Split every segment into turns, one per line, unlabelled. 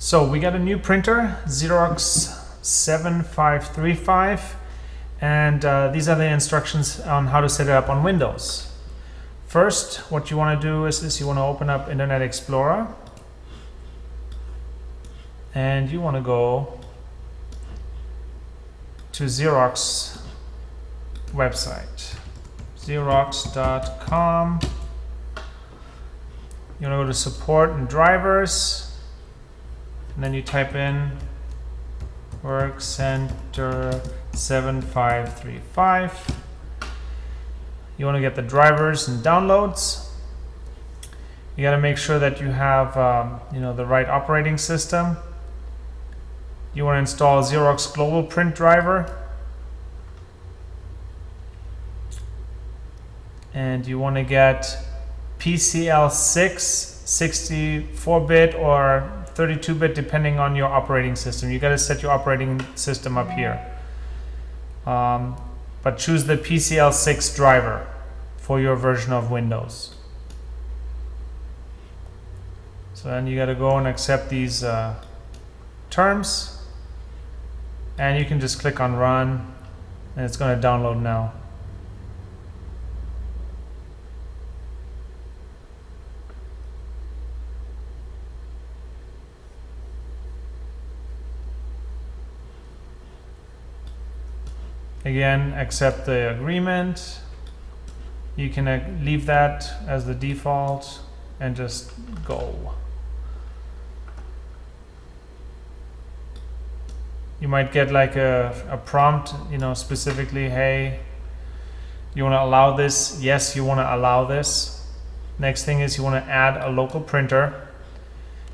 So we got a new printer, Xerox 7535, and these are the instructions on how to set it up on Windows. First, what you want to do is you want to open up Internet Explorer, and you want to go to Xerox website, xerox.com. You want to go to support and drivers, and then you type in Workcentre 7535. You want to get the drivers and downloads. You got to make sure that you have the right operating system. You want to install Xerox Global Print Driver, and you want to get PCL6 64-bit or 32-bit depending on your operating system. You got to set your operating system up here, but choose the PCL6 driver for your version of Windows. So then you got to go and accept these terms, and you can just click on run, and it's going to download now. Again, accept the agreement. You can leave that as the default and just go. You might get like a prompt, specifically, hey, you want to allow this? Yes, you want to allow this. Next thing is you want to add a local printer.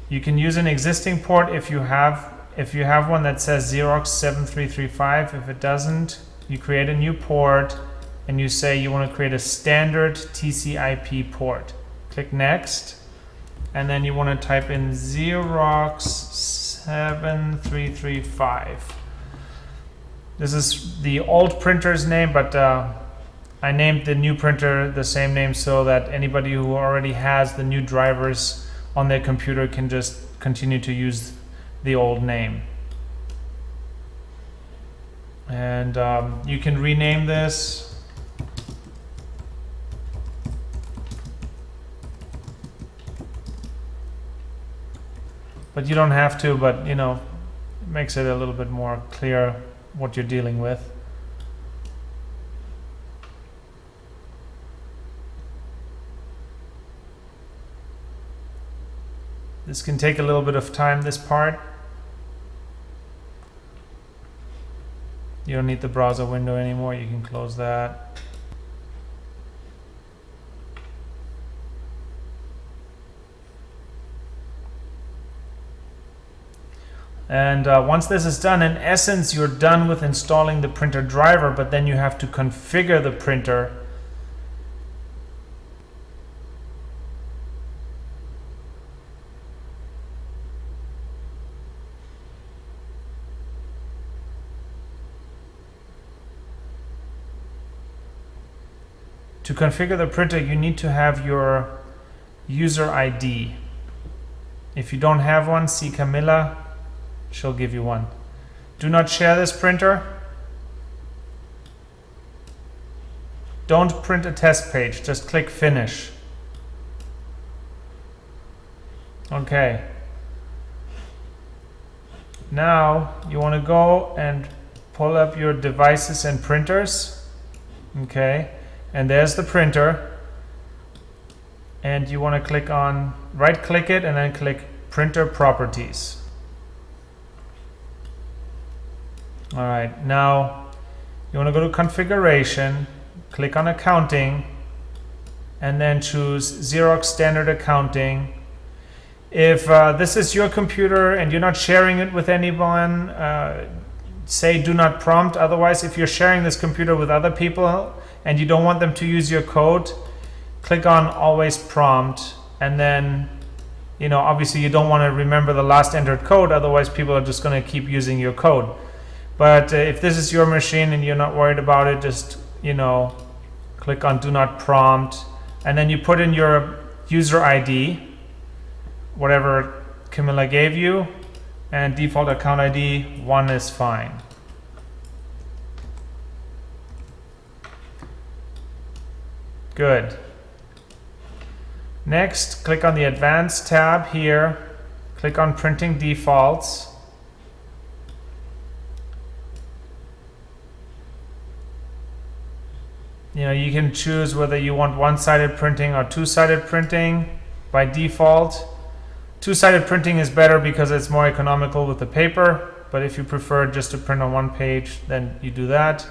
You can use an existing port if you have one that says Xerox 7335. If it doesn't, you create a new port and you say you want to create a standard TCP port. Click next, and then you want to type in Xerox 7335. This is the old printer's name, but I named the new printer the same name so that anybody who already has the new drivers on their computer can just continue to use the old name. And you can rename this. But you don't have to, but it makes it a little bit more clear what you're dealing with. This can take a little bit of time, this part. You don't need the browser window anymore, you can close that. And once this is done, in essence, you're done with installing the printer driver, but then you have to configure the printer. To configure the printer, you need to have your user ID. If you don't have one, see Camilla. She'll give you one. Do not share this printer. Don't print a test page. Just click Finish. Okay. Now you want to go and pull up your devices and printers. Okay. And there's the printer, and you want to click on, right click it and then click Printer Properties. Alright, now you want to go to Configuration, click on Accounting, and then choose Xerox Standard Accounting. If this is your computer and you're not sharing it with anyone, say do not prompt. Otherwise, if you're sharing this computer with other people and you don't want them to use your code, click on always prompt, and then obviously you don't want to remember the last entered code, otherwise people are just going to keep using your code. But if this is your machine and you're not worried about it, just click on do not prompt, and then you put in your user ID, whatever Camilla gave you, and default account ID 1 is fine. Good. Next, click on the Advanced tab here, click on Printing Defaults. You can choose whether you want one-sided printing or two-sided printing. By default, two-sided printing is better because it's more economical with the paper, but if you prefer just to print on one page, then you do that.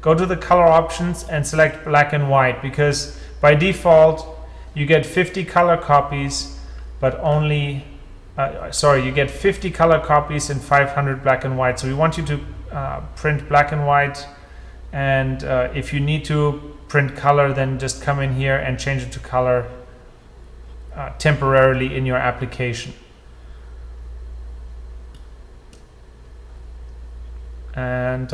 Go to the color options and select black and white, because by default you get 50 color copies, but only you get 50 color copies and 500 black and white. So we want you to print black and white, and if you need to print color, then just come in here and change it to color temporarily in your application. And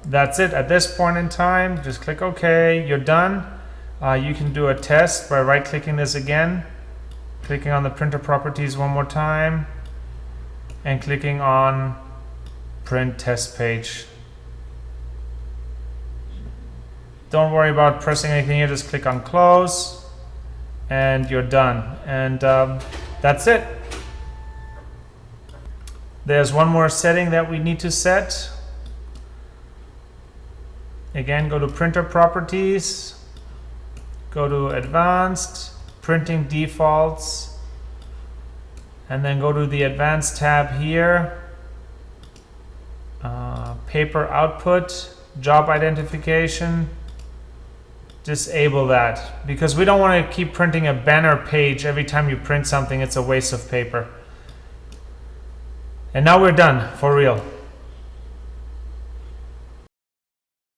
that's it at this point in time. Just click OK, you're done. You can do a test by right-clicking this again, clicking on the printer properties one more time, and clicking on Print Test Page. Don't worry about pressing anything here, just click on Close, and you're done. And that's it. There's one more setting that we need to set. Again, go to Printer Properties, go to Advanced, Printing Defaults, and then go to the Advanced tab here, Paper Output, Job Identification. Disable that, because we don't want to keep printing a banner page every time you print something. It's a waste of paper. And now we're done for real.